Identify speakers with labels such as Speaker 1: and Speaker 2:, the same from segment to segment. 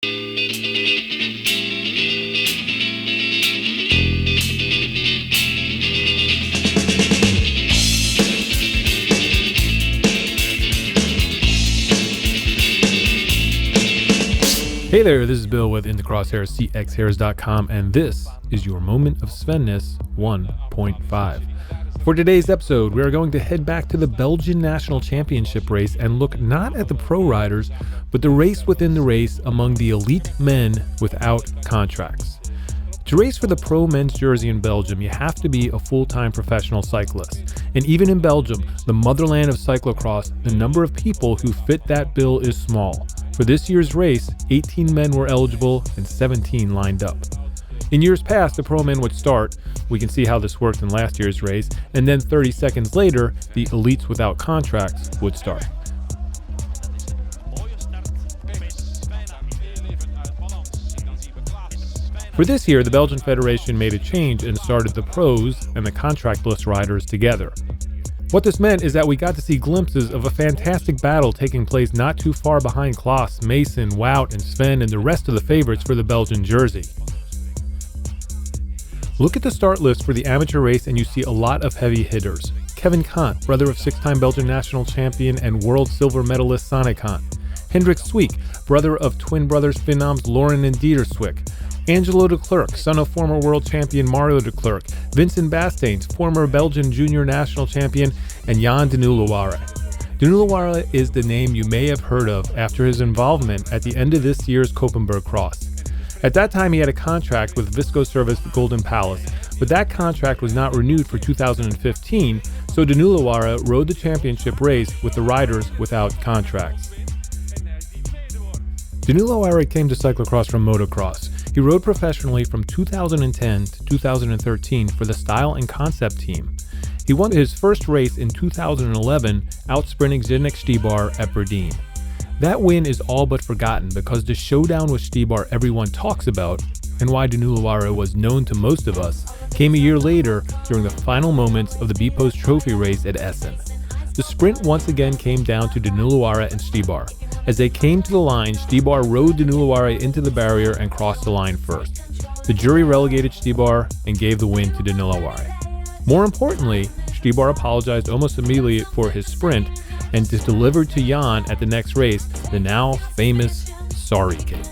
Speaker 1: Hey there, this is Bill with In the Crosshairs, cxhairs.com, and this is your moment of SVENNESS 1.5. For today's episode, we are going to head back to the Belgian National Championship race and look not at the pro riders, but the race within the race among the elite men without contracts. To race for the pro men's jersey in Belgium, you have to be a full-time professional cyclist. And even in Belgium, the motherland of cyclo-cross, the number of people who fit that bill is small. For this year's race, 18 men were eligible and 17 lined up. In years past, the pro men would start. We can see how this worked in last year's race. And then 30 seconds later, the elites without contracts would start. For this year, the Belgian Federation made a change and started the pros and the contractless riders together. What this meant is that we got to see glimpses of a fantastic battle taking place not too far behind Klaas, Mason, Wout, and Sven and the rest of the favorites for the Belgian jersey. Look at the start list for the amateur race and you see a lot of heavy hitters. Kevin Kant, brother of six-time Belgian national champion and world silver medalist Sanne Kant. Hendrik Sweek, brother of twin brothers Finams Lauren and Dieter Sweek. Angelo de Klerk, son of former world champion Mario de Klerk, Vincent Bastains, former Belgian junior national champion, and Jan de Nulleware. De Nulleware is the name you may have heard of after his involvement at the end of this year's Koppenberg-Cross. At that time he had a contract with Visco Service Golden Palace, but that contract was not renewed for 2015, so de Nulleware rode the championship race with the riders without contracts. De Nulleware came to cyclocross from motocross. He rode professionally from 2010 to 2013 for the Style and Concept team. He won his first race in 2011, outsprinting Zdeněk Štýbar at Brdín. That win is all but forgotten because the showdown with Štýbar everyone talks about, and why de Nulleware was known to most of us, came a year later during the final moments of the B-Post Trophy race at Essen. The sprint once again came down to de Nulleware and Štýbar. As they came to the line, Štýbar rode de Nulleware into the barrier and crossed the line first. The jury relegated Štýbar and gave the win to de Nulleware. More importantly, Štýbar apologized almost immediately for his sprint and delivered to Jan at the next race the now famous sorry cake.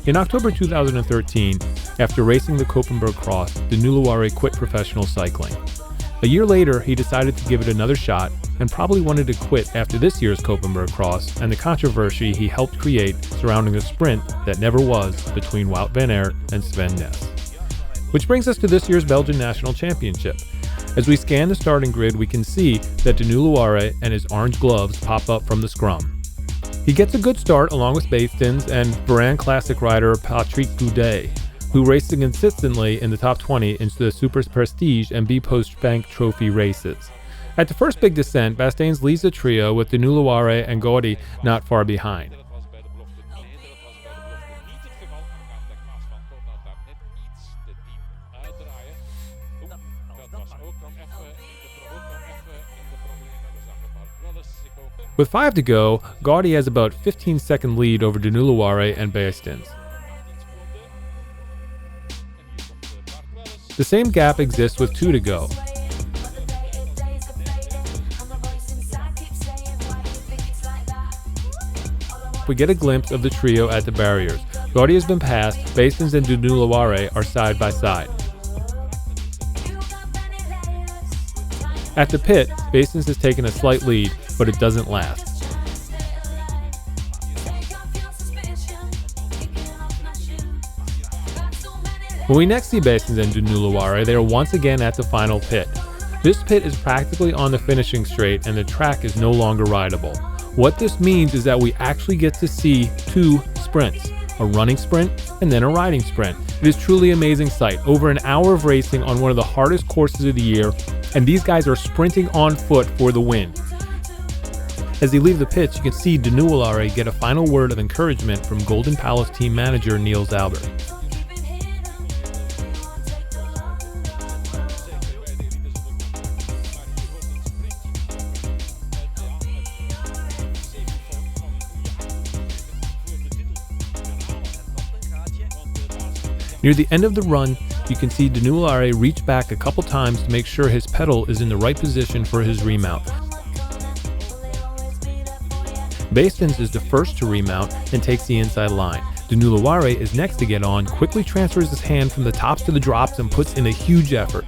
Speaker 1: In October 2013, after racing the Koppenberg-Cross, de Nulleware quit professional cycling. A year later, he decided to give it another shot and probably wanted to quit after this year's Koppenberg-Cross and the controversy he helped create surrounding the sprint that never was between Wout van Aert and SVENNESS. Which brings us to this year's Belgian National Championship. As we scan the starting grid, we can see that de Nulleware and his orange gloves pop up from the scrum. He gets a good start along with Bastains and Varan Classic rider Patrick Goudet, who raced consistently in the top 20 into the Super Prestige and B-Post Bank Trophy races. At the first big descent, Bastains leads the trio with de Nulleware and Gaudy not far behind. With 5 to go, Gaudy has about 15-second lead over de Nulleware and Bastains. The same gap exists with 2 to go. We get a glimpse of the trio at the barriers. Gaudy has been passed, Bastains and de Nulleware are side by side. At the pit, Bastains has taken a slight lead, but it doesn't last. When we next see Bastains and de Nulleware, they are once again at the final pit. This pit is practically on the finishing straight and the track is no longer rideable. What this means is that we actually get to see 2 sprints, a running sprint and then a riding sprint. It is truly an amazing sight. Over an hour of racing on one of the hardest courses of the year, and these guys are sprinting on foot for the win. As they leave the pits, you can see de Nulleware get a final word of encouragement from Golden Palace team manager Niels Albert. Near the end of the run, you can see Danulare reach back a couple times to make sure his pedal is in the right position for his remount. Bastens is the first to remount and takes the inside line. Danulare is next to get on, quickly transfers his hand from the tops to the drops and puts in a huge effort.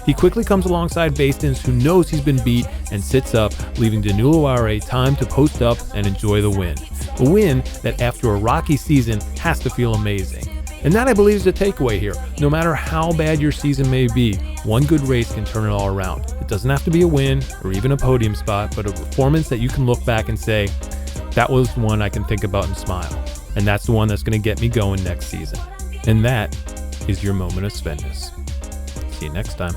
Speaker 1: He quickly comes alongside Bastens, who knows he's been beat, and sits up, leaving Danulare time to post up and enjoy the win. A win that after a rocky season has to feel amazing. And that, I believe, is the takeaway here. No matter how bad your season may be, one good race can turn it all around. It doesn't have to be a win or even a podium spot, but a performance that you can look back and say, that was one I can think about and smile. And that's the one that's going to get me going next season. And that is your moment of SVENNESS. See you next time.